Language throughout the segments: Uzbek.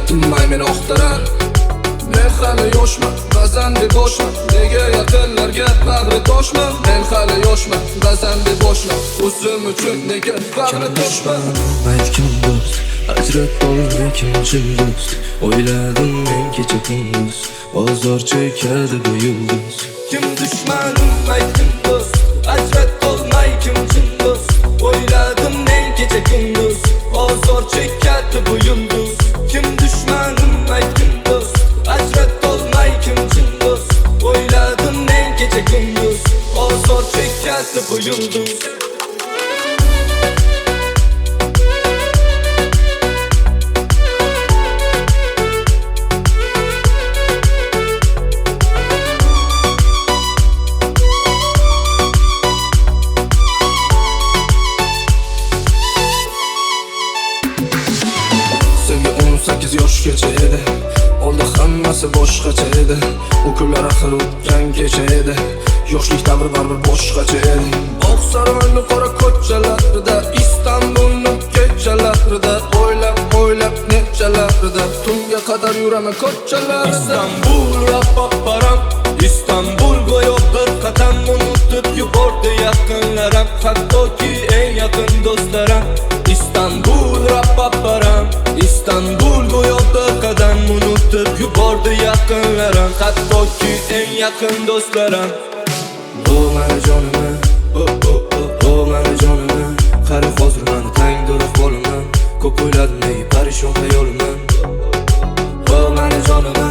tinmay meni oqtarar. Men hali yoshman, ba'zan boshman, nega yaqinlarga bag'ri toshman. Men hali yoshman, ba'zan boshman, o'zim uchun nega bag'ri toshman. Aytgin do'st, ajrat olmagan yulduz. O'yladim men kecha kunduz, bozor chekadi bu yulduz. Kim dushmanim aytgin do'st, ajrat olmagan yulduz. O'yladim men kecha kunduz, bozor chekadi bu yulduz. Kim dushmanim aytgin do'st, ajrat olmagan yulduz. O'yladim men kecha kunduz, bozor chekadi bu yulduz. Senga 18 yoshgacha edi, oldi hammasi boshqacha edi. U kunlar axir o'tgan kecha edi, yoshlik davri baribir boshqacha edi. Oqsaroyni qora ko'chalarida, Istanbulning kechalarida, o'ylab nechalarida, tunga qadar yuraman ko'chalarda. Istanbul rapaparam, Istanbul go'yo bir qadam unutib yubordi yaqinlarim, hattoki eng yaqin do'stlarim. Istanbul rapaparam, Istanbul go'yo bir qadam unutib yubordi yaqinlarim, hattoki eng yaqin do'stlarim. O meni jonimni, o meni jonimni, qara hozir meni tangdir qo'limdan. Ko'p o'yladim nega parishon xayolimdan. O meni jonimni,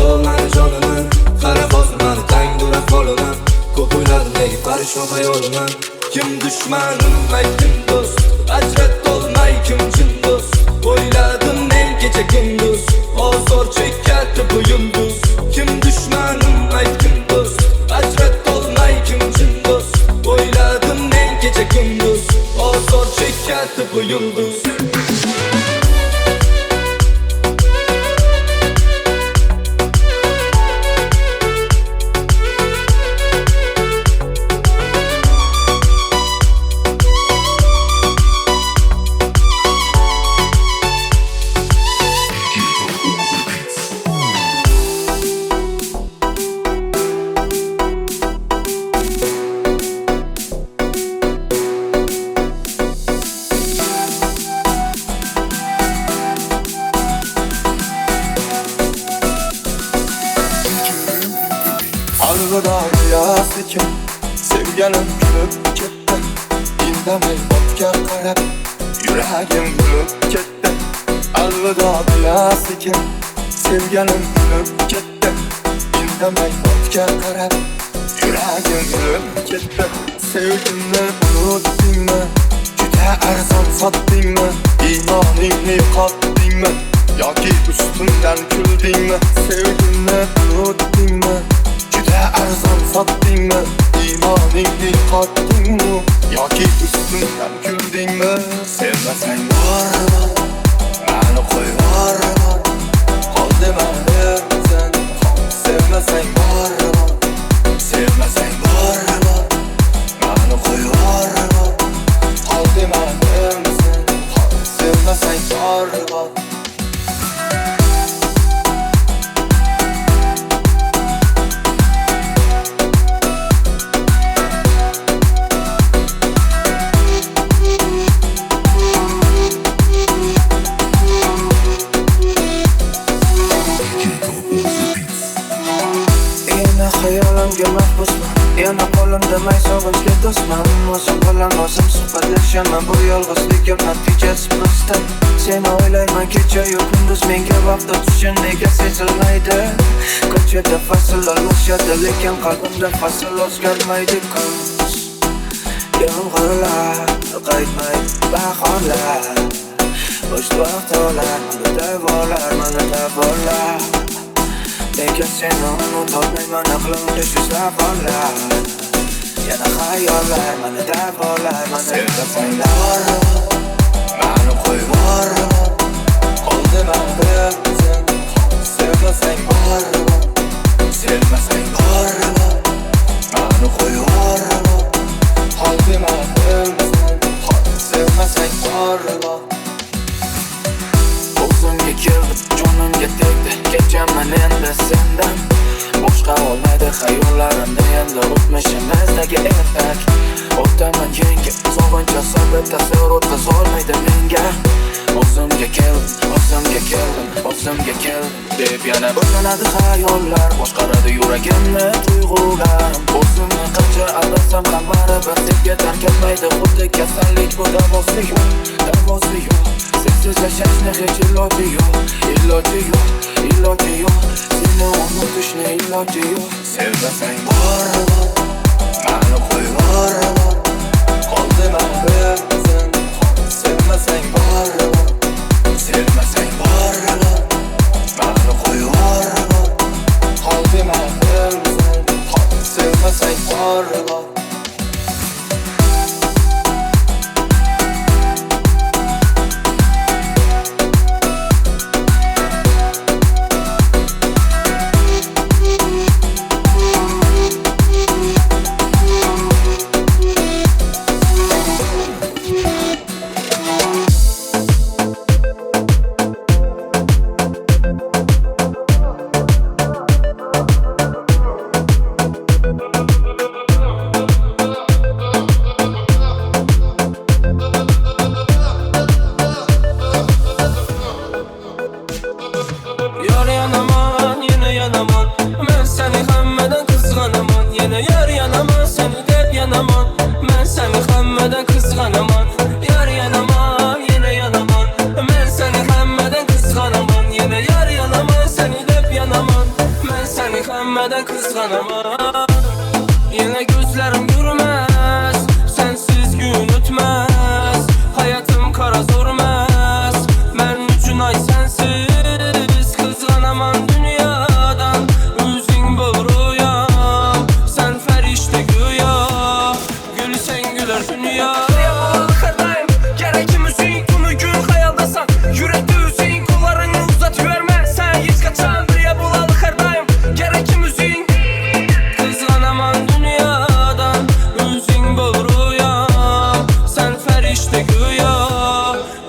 o meni jonimni, qara hozir meni tangdir qo'limdan. Ko'p o'yladim nega parishon xayolimdan. Kim dushmanim aytgin do'st, ajrat olmagan yulduz. O'yladim men kecha kunduz, bozor chekadi bu yulduz. Kim dushmanim aytgin do'st, ajrat olmagan yulduz. O'yladim men kecha kunduz, bozor chekadi bu yulduz. Alvida yaz ekan, sevganim kulib ketdi. Indamay otga qarab, yuragim kulib ketdi. Alvida yaz ekan, sevganim kulib ketdi. Indamay otga qarab, yuragim kulib ketdi. Sevgimni unutdingmi? Juda arzon sotdingmi? Iymoningni qotdingmi? Yoki ustimdan kuldingmi? Sevgimni unutdingmi? Juda arzon sotdingmi? Iymoningni qotdingmi? Yoki ustimdan kuldingmi? Sevmasang bormi? Meni qo'yvormi? Qoldi meni sen. Sevmasang bormi? Sevmasang bormi? Meni qo'yvormi? Qoldi meni sen. Sevmasang bormi? Hayolimga mahbusman, yana qo'limda may sog'inchga do'stman. O'zim bilan o'zim suhbatlashaman, bu yolg'izlikka natijasi bizdan. Seni o'ylayman kecha-yu kunduz, menga vaqt o'tishi nega sezilmaydi? Ko'chada fasl almashadi, lekin qalbimda fasl o'zgarmaydi. Kuz yomg'irlar qaytmaydi, bahorlar bo'sh vaqtlar, meni davolar. Lekin seni unutolmayman, aqlimda shu savollar. Yana xayollar, meni davolar. Sevmasang bormi? Meni qo'yvormi? Qoldi meni sen. Sevmasang bormi? Sevmasang bormi? Meni qo'yvormi? Qoldi meni sen. Sevmasang bormi? O'zimga ko'zimga tegdi, kechaman endi sendan. Boshqa olmaydi xayollarimni endi o'tmishimizdagi ertak. O'taman yengil, sog'inch asabi tasavvur o'tkazolmaydi menga. O'zimga keldim deb yana boshlanadi xayollar, boshqaradi yuragimni tuyg'ularim. O'zimni qancha aldasam ham baribir senga tark etmaydi, xuddi kasallik bu davosi yo'q. Sensiz yashashni hech iloji yo'q. Seni unutishni iloji yo'q. Sevmasang baribir mani qo'yvor, qoldi mag'ribsan. Sevmasang baribir mani qo'yvor, qoldi mag'ribsan. Sevmasang baribir kızganaman. Yine gözlerim görmez, sensiz gün ötmez. Hayatım kara zormaz, ben üçün ay sensiz. Kızganaman dünyadan, üzün boğruyam. Sen ferişte güya, gülsen güler dünya. Kırdayım, gerekimizin bunu gün hayaldasan. Yürekte üzün, kollarını uzat verme. Sen hiç kaçan bir ya bulalı kırdayım. Gerekimizin kızganaman dünyadan, üzün boğruyam. Sen ferişte güya,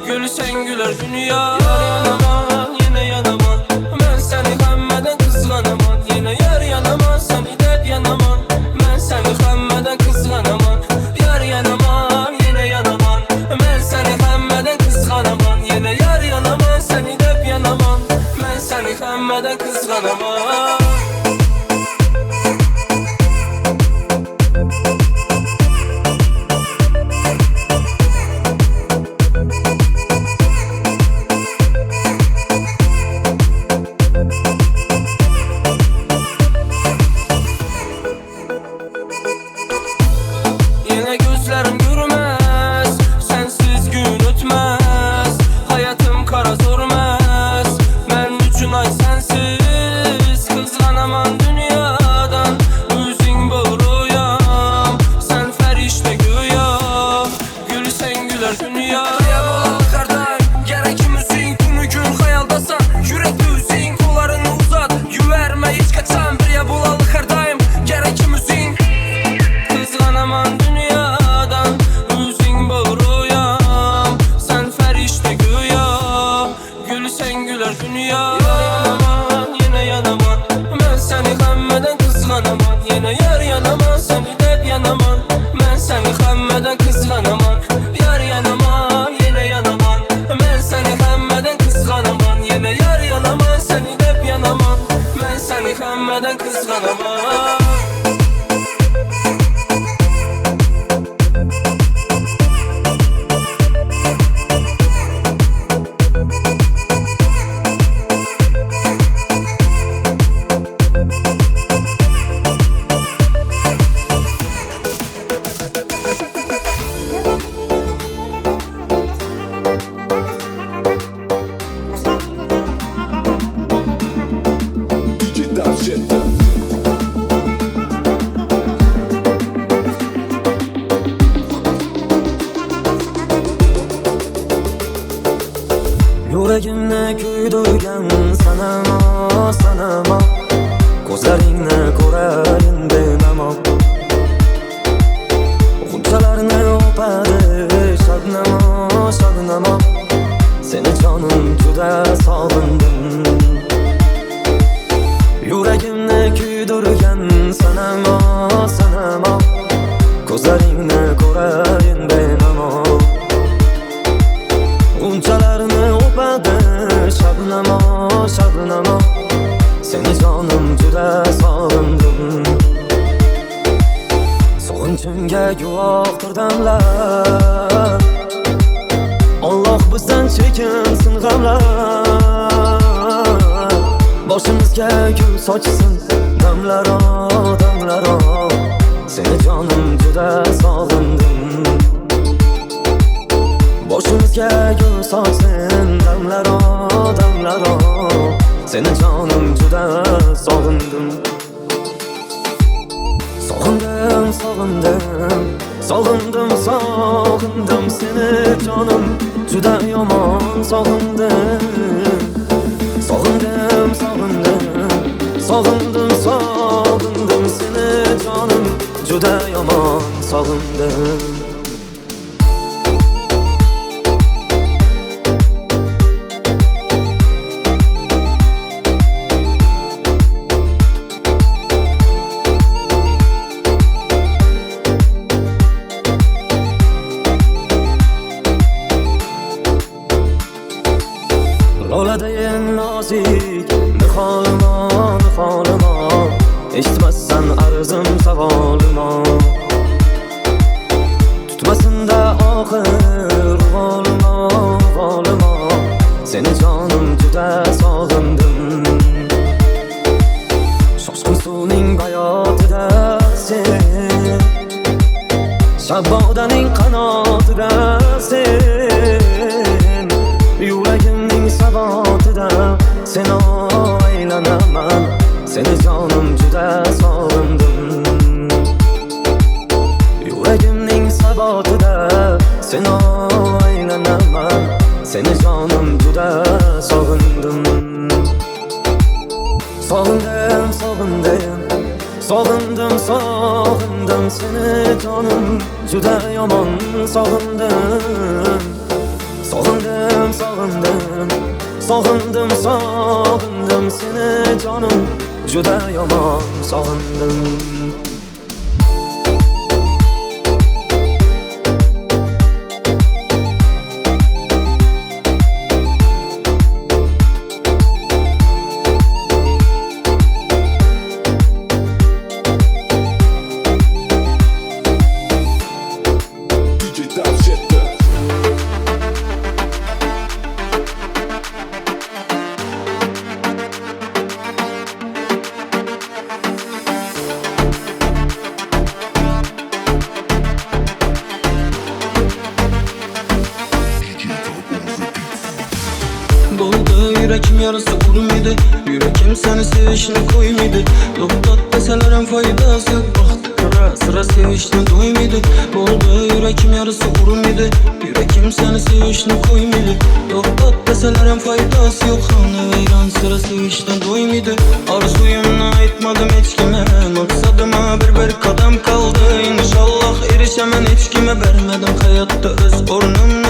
gülsen güler dünya. Yanaman, yine yanaman, ben seni hemmeden kızganaman. Yine yar yanaman, seni de yanaman, ben seni hemmeden kızganaman. Yar yanaman, yine yanaman, ben seni hemmeden kızganaman. Yine yar yanaman, seni de yanaman, ben seni hemmeden kızganaman. Yine gözlerim görmez, sensiz gün ötmez. Hayatım kara zormaz, ben üçün ay sensiz. Kızganaman dünyadan, üzün boğruyam. Sen ferişte güya, gülsen güler dünya. Kardayım, gerekimizin günü gün hayaldasan. Yürekte üzün, kollarını uzat, yüverme hiç kaçan bir ya bulalı kardayım. Gerekimizin kızganaman dünyadan, üzün boğruyam. Sen ferişte güya, gülsen güler dünya. Yanaman, yine yanaman, ben seni hemmeden kızganaman. Yine yar yanaman, seni de yanaman, ben seni hemmeden kızganaman. Yar yanaman, yine yanaman, ben seni hemmeden kızganaman. Yine yar yanaman, seni de yanaman, ben seni hemmeden kızganaman. Yuragimni kuydirgan sanamo, sanamo. Ko'zlaringni ko'rayin benamo. G'unchalarni o'padi shabnamo, shabnamo. Seni jonim juda sog'indim. Shabnamo, shabnamo, seni jonim juda sog'indim. Sog'inchimga guvohdir damlar, Alloh bizdan chekinsin g'amlar. Boshimizga gul sochsin damlaro, damlaro, seni jonim juda sog'indim. Boshimizga gul sochsin damlaro, damlaro, seni jonim juda sog'indim. Sog'indim, sog'indim, sog'indim, sog'indim seni jonim juda yomon sog'indim. Sog'indim, sog'indim, sog'indim, sog'indim seni jonim juda yomon sog'indim. Loladayin nozik niholimo, niholimo, eshitmassan arzim savolimo. Tutmasinda oxir volimo, volimo, seni jonim juda sog'indim. Shoshqin suvning bayotida sen, Shabbodaning qanotida sen, yuragimning sabotida sen aylanaman. Seni jonim juda sog'indim. Yuragimning sabotida sen aylanaman. Seni jonim juda sog'indim. Sog'indim, sog'indim, sog'indim, sog'indim seni jonim juda yomon sog'indim. Sog'indim, sog'indim, sog'indim, sog'indim seni jonim juda yomon sog'indim. Doldu yürekim yarısı vurmaydı, yürekim seni sevişini koymaydı. Doktat deseler en faydası yok, sıra sıra sevişini doymaydı. Doldu yürekim yarısı vurmaydı, yürekim seni sevişini koymaydı. Doktat deseler en faydası yok, hanı veyran sıra sevişten doymaydı. Arzuyumla aytmadım hiç kime, maksadıma bir kadam kaldı. İnşallah erişemem hiç kime, vermedim hayatta öz ornumnu.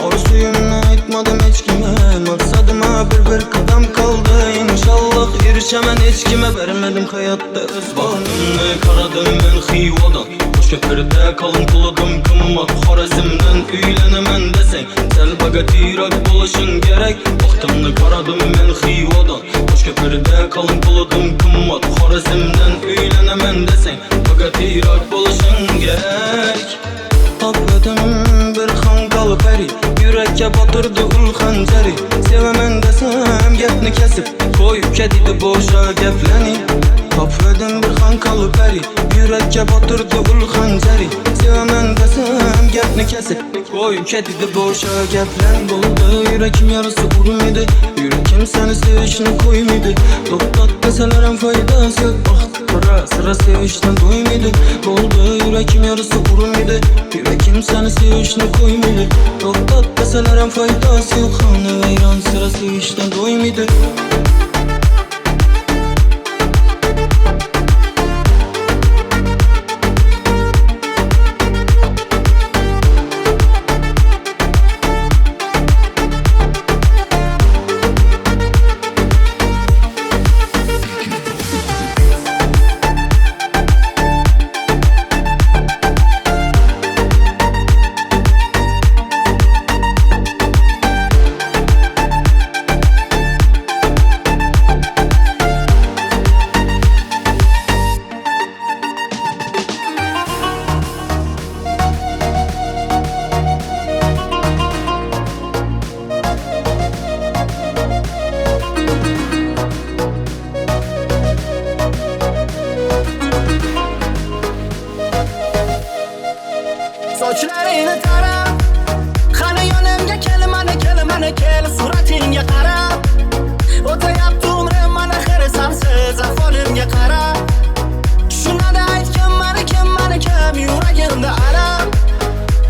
Arzuyumla aytmadım hiç kime, maksadıma bir kadam kaldı. İnşallah erişemem hiç kime, vermedim hayatta öz ornumnu. Karadım ben Xivadan, boş köpürde kalın kuladım kımmat. Xorazmdan uylenemen desen, sel bagatirak bolaşın gerek. Vaxtımni karadım ben Xivadan, boş köpürde kalın kuladım kımmat. Xorazmdan uylenemen desen, bagatirak bolaşın gerek. Topladım bir xanqal peri, yürekке batırdı ul xanjari. Sevemen desem gapni kesip, koyup ketdi boşa gaplani. Topladım bir xanqal peri, yürekке batırdı ul xanjari. Sevemen desem gapni kesip, koyup ketdi boşa gaplani. Bo'ldi yürekim yarısı vurmaydı, yürekim seni sevişini koymaydı. Doktat deseler en faydası yok, sıra sıra sevişten doymaydı. Bo'ldi yürekim yarısı vurmaydı, yürekim seni sevişini koymaydı. Doktat deseler en faydası yok, hanı veyran sıra sevişten doymaydı. mana kel suratingga qarab o'tayapti umrim mana xiri sansiz ahvolimga qarab shunada aytgin mani kim yuragimda alam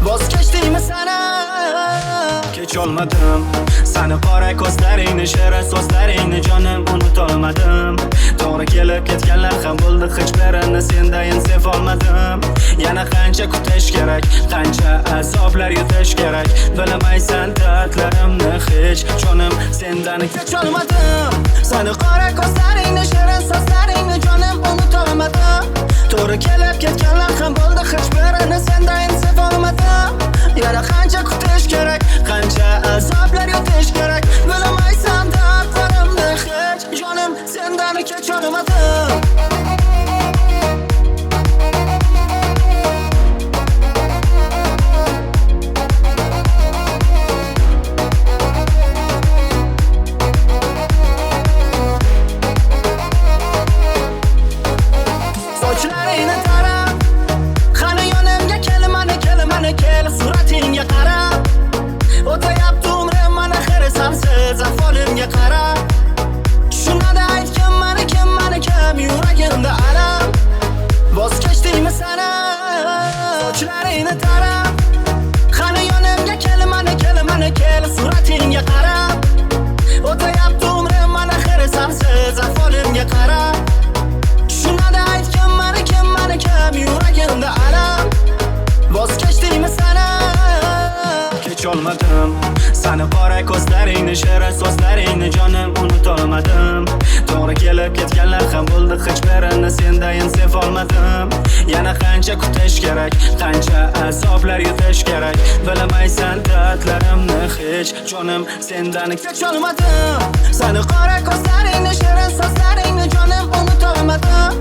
voz kechdingmi sana kecholmadim sani qora ko'zlaringni shirin so'zlaringni jonim unutolmadim to'g'ri kelib ketganlar ham bo'ldi hech birini sendayin sevolmadim yana qancha kutish kerak qancha azoblar yutish kerak bilmaysan dardlarimni hech jonim sendan kecholmadim sani qora ko'zlaringni shirin so'zlaringni jonim unutolmadim to'g'ri kelib ketganlar ham bo'ldi hech birini sendayin sevolmadim yana qancha kutish kerak qancha azoblar yutish kerak bilmaysan dardlarimni hech jonim sendan kecholmadim sochlaringni tarab qani yonimga kel suratingga qarab o'tayapti umrim mana xiri sansiz ahvolimga qarab shunada aytgin mani kim yuragimda alam voz kechdingmi sana sochlaringni tarab qani yonimga kel suratingga qarab o'tayapti umrim mana xiri sansiz ahvolimga qarab shunada aytgin mani kim yuragimda alam voz kechdingmi sana kecholmadim sani qora ko'zlaringni shirin so'zlaringni jonim unutolmadim to'g'ri kelib ketganlar ham bo'ldi hech birini sendayin sevolmadim yana qancha kutish kerak qancha azoblar yutish kerak bilmaysan dardlarimni hech jonim sendan kecholmadim sani qora ko'zlaringni shirin so'zlaringni jonim unutolmadim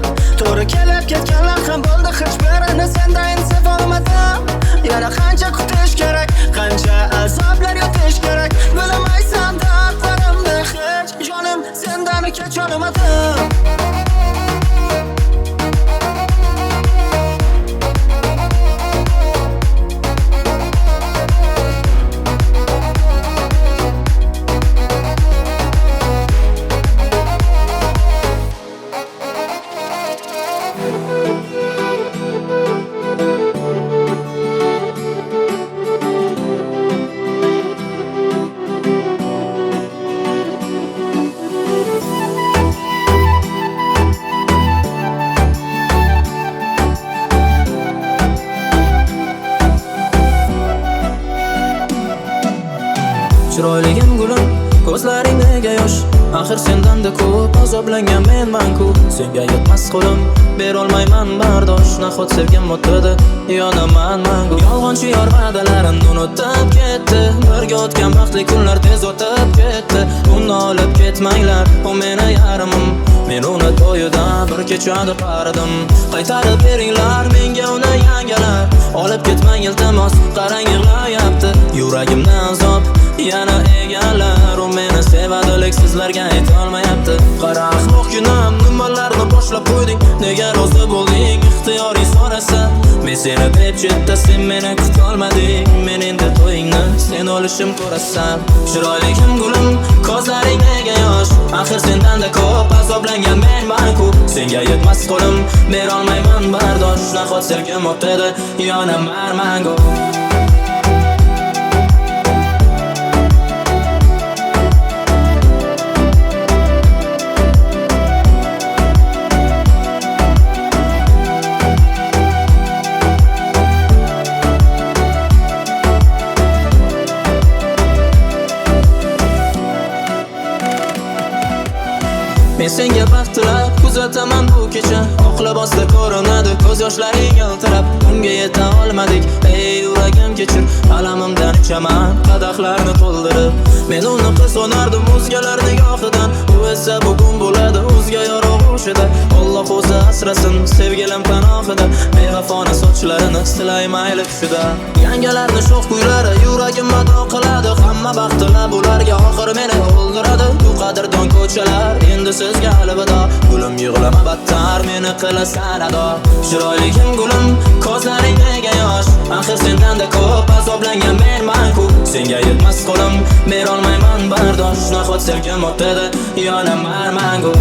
to'g'ri kelib ketganlar ham bo'ldi hech birini sendayin sevolmadim yana qancha kutish kerak qancha azoblar yutish kerak bilmaysan dardlarimni hech jonim sendan kecholmadim chiroyligim gulim ko'zlaring nega yosh axir sendanda ko'p azoblangan menman-ku senga yetmas qo'lim berolmayman bardosh nahot sevgim o'tdi yonaman mangu yolg'onchi yor va'dalarimni unutib ketdi birga o'tgan baxtli kunlar tez o'tib ketdi uni olib ketmanglar u meni yarimim men uni to'yida bir kechada qaradim qaytarib beringlar menga uni yangalar olib ketmang iltimos qarang yig'layapti yuragimni azob yana egallar u meni sevadi lek sizlarga aytolmayapti qara ahmoq kunam nimalarni boshlab qo'yding nega rozi bo'lding ixtiyoring so'rasan men seni deb chetda sen meni kutolmading men endi to'yingni sen olishim ko'rasan chiroyligim gulim ko'zlaring nega yosh axir sendanda ko'p azoblangan menman-ku senga yetmas qo'lim berolmayman bardosh nahot sevgim o'tdi yonaman mangu men senga baxt tilab kuzataman bu kecha oq libosda ko'rinadi ko'z yoshlaring yaltirab unga yeta olmadik ey yuragim kechir alamimdan ichaman qadahlarni to'ldirib men uni qizg'onardim o'zgalar nigohidan u esa bugun bo'ladi o'zga yorug' ushida Alloh o'zi asrasin sevgilim panohida bevafona sochlarini silay mayli tushida yangalarni sho'x kuylari yuragim mado qiladi hamma baxtlar bularga oxir meni o'ldiradi bu qadrdon ko'chalar endi sizga alvado. Gulim yig'lama battar meni qilasan ado. Chiroyligim gulim, ko'zlaring nega yosh? Axir sendan-da ko'p azoblangan menman-ku. Senga yetmas qo'lim, berolmayman bardosh. Nahot sevgim o'tadi, yonaman mangu.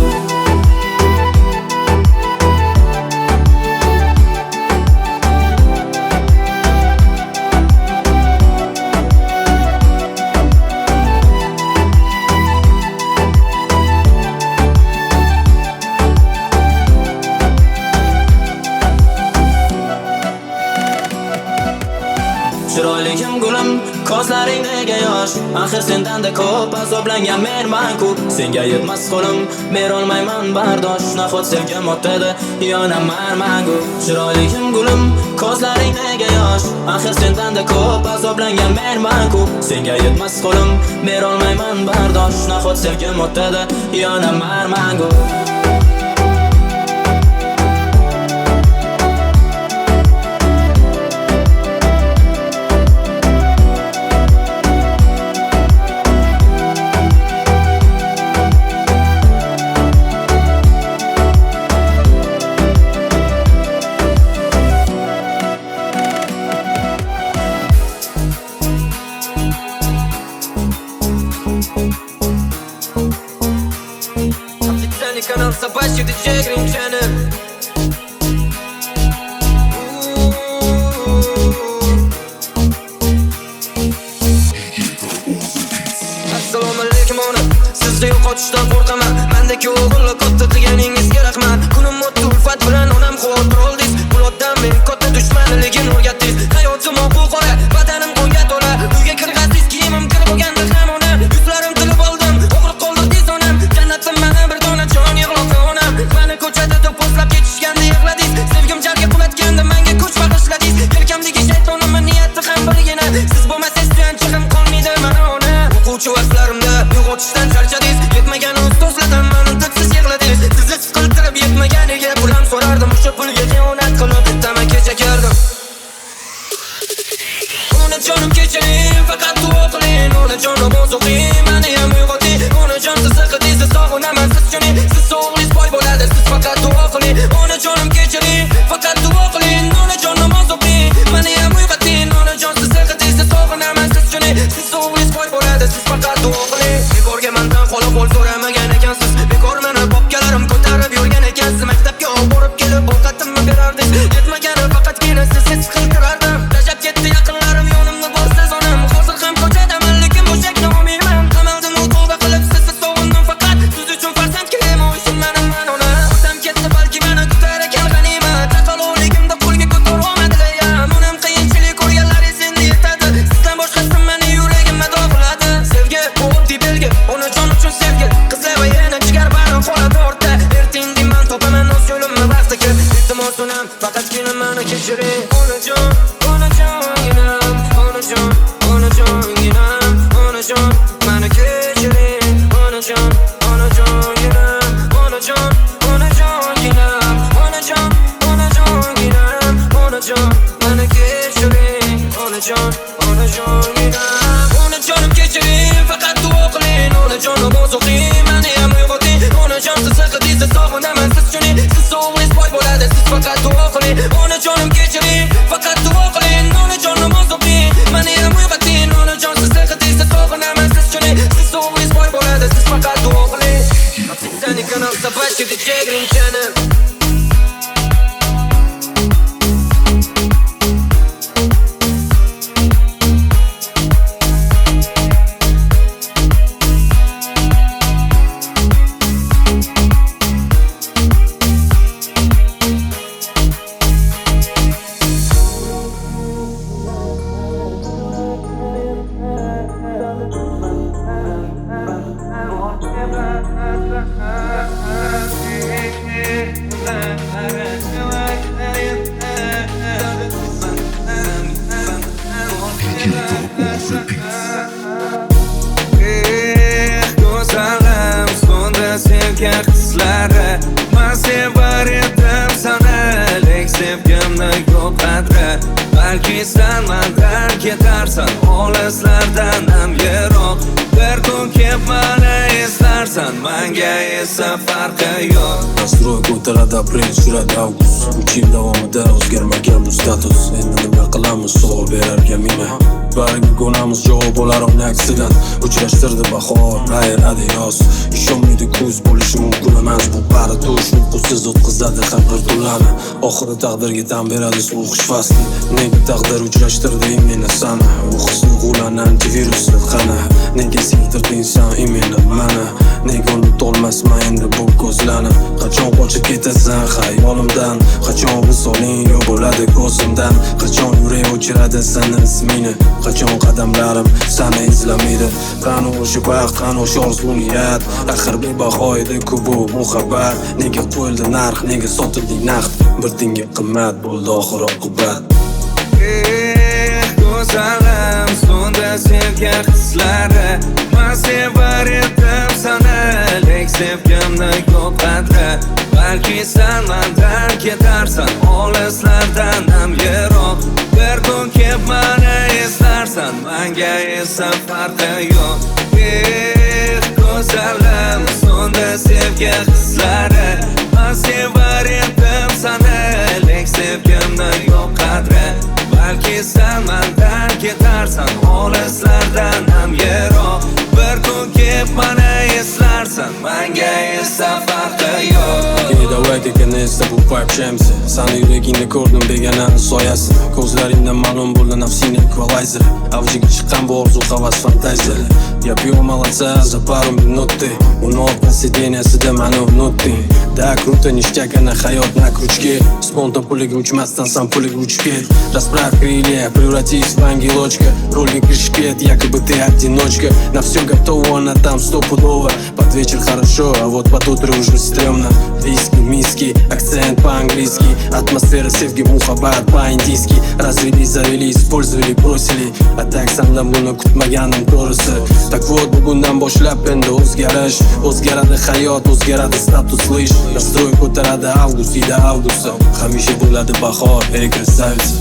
Chiroyligim gulim, ko'zlaring nega yosh? Axir sendan-da ko'p azoblangan menman-ku. Senga yetmas qo'lim, berolmayman bardosh. Nahot sevgim o'tadi, yonaman mangu. Chiroyligim gulim, ko'zlaring nega yosh? Axir sendan-da ko'p azoblangan menman-ku. Senga yetmas qo'lim, berolmayman bardosh. Nahot sevgim o'tadi, yonaman mangu. Канал собачий диджей Гринчанер. Assalomu alaykum ona. Sizni yo'qotishdan qo'rqaman. Mendagi o'g'illar katta deganingizga rahmat. Kunim o'tdi ulfat bilan onam xotir oldingiz. Buloqdan men katta dushmanligini o'rgatdingiz. Hayotim oqu qora, badanim qonga to'la. Uyga kirg'asiz kiyimim kirib bo'lganda ham ona. Yuzlarim tilib oldim, o'g'ri qoldirdingiz onam. Jannatdan mana bir dona jon yig'loqi onam. Meni ko'chada do'pposlab ketishganda yig'ladingiz. Sevgim jarga qulatganda menga kuch bag'ishladingiz. Yelkamdagi shaytonimni niyati ham birgina. Siz bo'lmasangiz suyanchig'im qolmaydi mana ona. O'quvchi vaqtlarimda yo'qotishdan charchadingiz. Yetmagan ustozlardan meni didsiz yig'ladingiz. Sizni siqiltirib yetmaganiga pulam so'rardim. O'sha pulga xiyonat qilib tamaki chekardim. Onajonim kechiring, faqat duo qiling. Onajonim ozuqing, meni ham uyg'oting. Onajon siz qizingiz, sog'inaman siz uchun. Siz sog'ingiz boy bo'ladi, siz faqat duo qiling. Onajonim kechiring, faqat duo qiling. Onajonim ozuqing, meni ham uyg'oting. Onajon siz qizingiz, sog'inaman siz uchun. Siz sog'ingiz boy bo'ladi, siz faqat duo qiling. Bekorga mendan qo'l so'ramagan ekansiz. Bekor meni bobkalarim ko'tarib yurgan ekansiz. Maktabga olib borib kelib ovqatimni berardingiz. Yetmagani faqatgina sizni siqiltirardim. Rajab ketdi yaqinlarim yonimda borsiz onam. Hozir ham ko'chadaman, lekin bo'shak nomiyman. Qamaldim u tavba qilib sizni sog'indim faqat. Siz uchun farzand kerakmi o'shin mening ona. O'tam ketdi balki meni kutar ekan g'animat. Chaqaloqligimda qo'lga ko'tarolmadilar ya. Onam qiyinchilik ko'rganlaringiz endi yetadi. Sizdan boshqasi meni yuragimga dog'ladi. Sevgi bu oddiy belgi, onajon uchun sevgi. Qizlar va yana jigar bari qoladi ortda. Ertangi men topaman o'z yo'limni vaqtiga. Iltimos onam, faqatgina meni kechiring. Onajon, onajonginam, onajon, onajonginam, onajon, meni kechiring. Onajon, onajonginam, onajon, onajonginam, onajon, onajonginam, onajon, meni kechiring. Onajon, onajonginam, onajonim kechiring, faqat duo qiling. Onajonim ozuqing, meni ham uyg'oting. Onajon siz qizingiz, sog'inaman siz uchun. Siz sog'ingiz boy bo'ladi, siz faqat duo qiling. Onajonim kechiring, faqat duo qiling. Onajonim ozuqing, meni ham uyg'oting. Onajon siz qizingiz, sog'inaman siz uchun. Siz sog'ingiz boy bo'ladi, siz faqat duo qiling. Seni kanal собачий диджей Гринчанер. Go'zalim so'nda sevgan qizlari. Men sevar edim sanalik sevgimni yo'q qadri. Balki sen mendan ketarsan olislardan ham yiroq. Bir kun kelib meni eslarsan. ketarsan, menga esa farqi yo'q. Nastroy ko'taradi aprel, suradi avgust. 3 yil davomida o'zgarmagan bu status. Endi nima qilamiz, savol berarkan mina. Bariga ko'namiz, javob olar uni aksidan. Uchrashtirdi bahor, ayiradi yoz. Ishonmaydi kuz, bo'lishi mumkin emas. Bu bari tush, uyqusiz o'tkazadi har bir tunlarni. Oxiri taqdirga tan beradi so'qish fasli. Nega taqdir uchrashtirdi meni sana? Bu hisni g'ulanan antivirusni qana. Nega siltirding sen meni mana? Nega unutolmasman endi bu ko'zlarni? Qachon qochib ketasan xayolimdan? Qachon visoling yo'q bo'ladi ko'zimdan? Qachon yurak o'chiradi seni ismingni? Qachon qadamlarim seni izlamaydi? Qani o'sha baxt, qani o'sha orzu-niyat? Axir bebaho edi ku bu muhabbat. Nega qo'yildi narx, nega sotilding naqd? Bir tiyinga qimmat bo'ldi oxir oqibat. Go'zalim so'nda sevgan hislari, men sevar edim seni, lek sevgimni yo'q qadri. Balki sen mendan ketarsan, olislardan ham yiroq. Bir kun kelib meni eslarsan, menga esa farqi yo'q. Go'zalim so'nda sevgan hislari, men sevar edim seni, lek sevgimni yo'q qadri. Balki sen mendan ketarsan, olislardan ham yiroq. Bir kun kelib meni eslarsan, menga esa farqi yo'q. Давай наконец-то пообщаемся. Sani yuragingda ko'rdim begonani soyasi. Ko'zlaringdan ma'lum bo'ldi nafsing ekvalizeri. Avjiga chiqqan bu orzu havas fantaziyalar. Я пью молодца за пару минут ты. У ног на сиденье сидя mani unutding. Да, круто, ништяк, на hayot на крючке. Spontan puliga uchmasdan san puliga uchib ket. Расправь крылья, превратись в ангелочка. Рольга кричит, якобы ты одиночка. На все готово, она там стопудово. Под вечер хорошо, а вот под утро уже стрёмно. Виски, миски, акцент по-английски. Атмосфера sevgi, muhabbat по-индийски. Развели, завели, использовали, бросили. А так sandan buni kutmaganim to'g'risi. Так вот, bugundan boshlab endi o'zgarish. O'zgaradi hayot, o'zgaradi status lish. Nastroy ko'taradi avgust, ida avgust. Hamisha bo'ladi bahor, ey krasavitsa.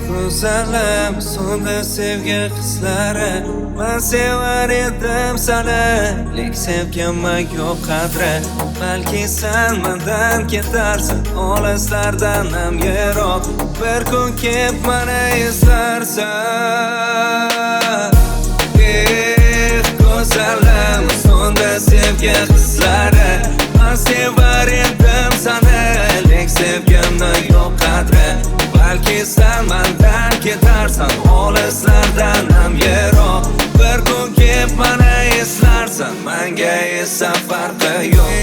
Go'zalim so'nda sevgan hislari, men sevar edim seni, lek sevgimni yo'q qadri. Balki sen mendan ketarsan, olislardan ham yiroq. Bir kun kelib meni eslarsan. Go'zalim so'nda sevgan hislari, men sevar edim seni, lek sevgimni yo'q qadri. Balki sen mendan ketarsan, olislardan ham yiroq. Bir kun kelib meni eslarsan, menga esa farqi yo'q.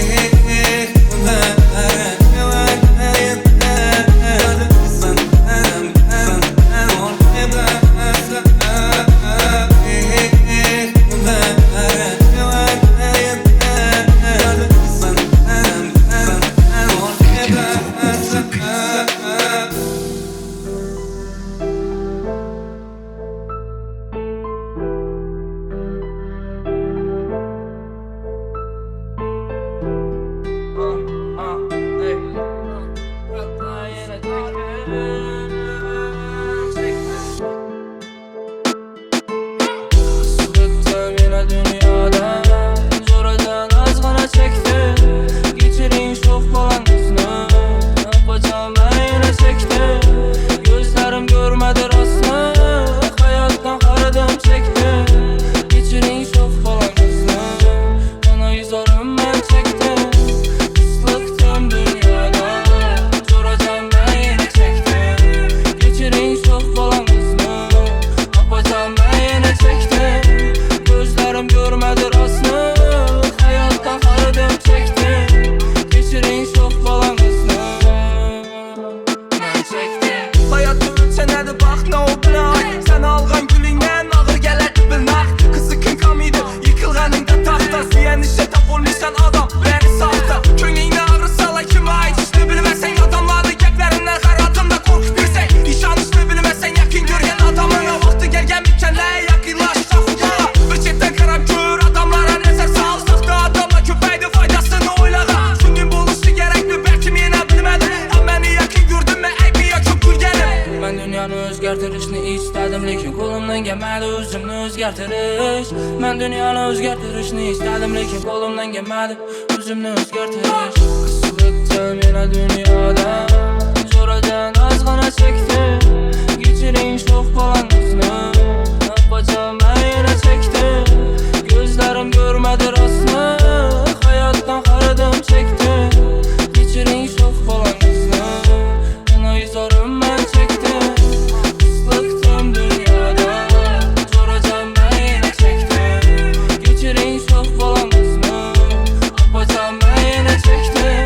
dünyoni o'zgartirishni istadim, lekin qo'limdan kelmadi o'zimni o'zgartirish. Qisqlikdan yana dunyoda zo'radan ozg'ina chekdim. Kechiring sho'x bolangizni, qachon men yana chekdim. Ko'zlarim ko'rmadi rostni, hayotdan qaradim chekdim. Kechiring sho'x bolangizni, yana izorim men chekdim. Qisqlikdan dunyoda zo'radan men yana chekdim. Kechiring sho'x bolangizni, qachon men yana chekdim.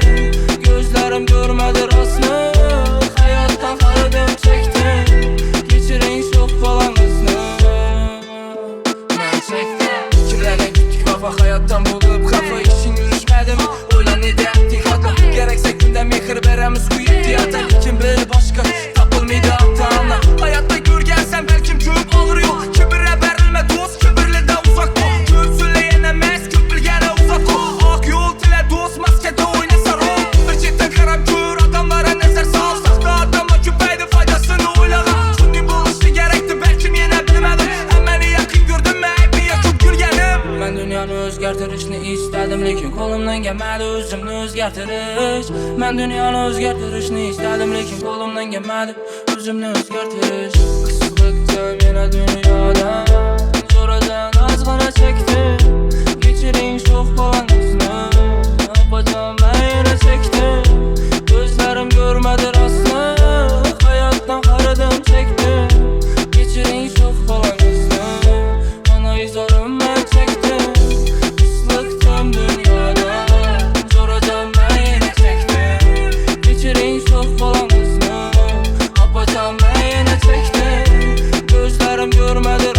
Ko'zlarim ko'rmadi rostni, hayotdan qaradim chekdim. Kechiring sho'x bolangizni, men chekdim. Kimlardan kutdik vafo hayotdan bo'lib xafa, ishing yurishmadimi? O'ylan edayapting hatto keraksa kunda mehr beramiz quyib deyapti. Kim bilir boshqa topilmaydi ota-ona. Hayotda ko'rgansan balkim ko'p og'ir yo'q. Kibrga berilma do'st, kibrlidan uzoq bo'l. Ko'p so'zlagan emas, ko'p bilgani uzoq bo'l. Oq yo'l tila do'st, maskada o'ynasa rol. Bir chetdan qarab ko'r, odamlarga nazar sol. Saxta odamlar ko'paydi, foydasini o'ylagan. Shunday bo'lishi kerakdi, balkim yana bilmadim. Hammani yaqin ko'rdimmi, aybiga ko'p kulganim. Men dunyoni o'zgartirishni istadim, lekin qo'limdan kelmadi o'zimni o'zgartirish. Men dunyoni o'zgartirishni istadim, lekin qo'limdan kelmadi o'zimni o'zgartirish. Qisqlikdan yana dunyoda zo'radan ozg'ina chekdim. Kechiring sho'x bolangizni, qachon men yana chekdim. Ko'zlarim ko'rmadi rostni, hayotdan qaradim chekdim. Kechiring sho'x bolangizni, mana izorim men chekdim. Qisqlikdan dunyoda zo'radan men yana chekdim. Kechiring sho'x bolangizni, qachon men yana chekdim. Ko'zlarim ko'rmadi